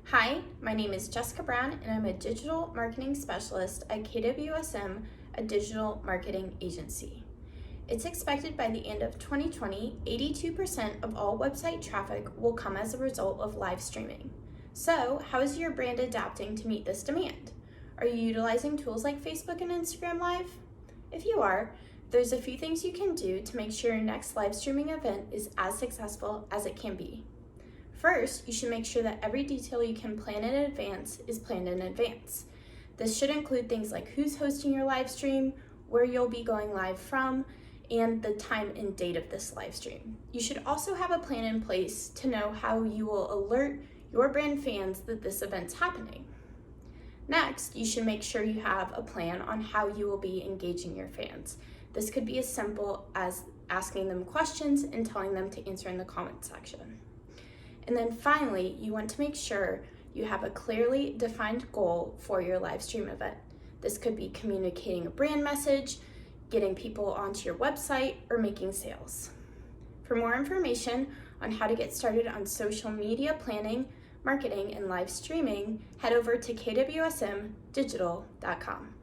Hi, my name is Jessica Brown and I'm a digital marketing specialist at KWSM, a digital marketing agency. It's expected by the end of 2020, 82% of all website traffic will come as a result of live streaming. So, how is your brand adapting to meet this demand? Are you utilizing tools like Facebook and Instagram Live? If you are, there's a few things you can do to make sure your next live streaming event is as successful as it can be. First, you should make sure that every detail you can plan in advance is planned in advance. This should include things like who's hosting your live stream, where you'll be going live from, and the time and date of this live stream. You should also have a plan in place to know how you will alert your brand fans that this event's happening. Next, you should make sure you have a plan on how you will be engaging your fans. This could be as simple as asking them questions and telling them to answer in the comment section. And then finally, you want to make sure you have a clearly defined goal for your live stream event. This could be communicating a brand message, getting people onto your website, or making sales. For more information on how to get started on social media planning, marketing, and live streaming, head over to kwsmdigital.com.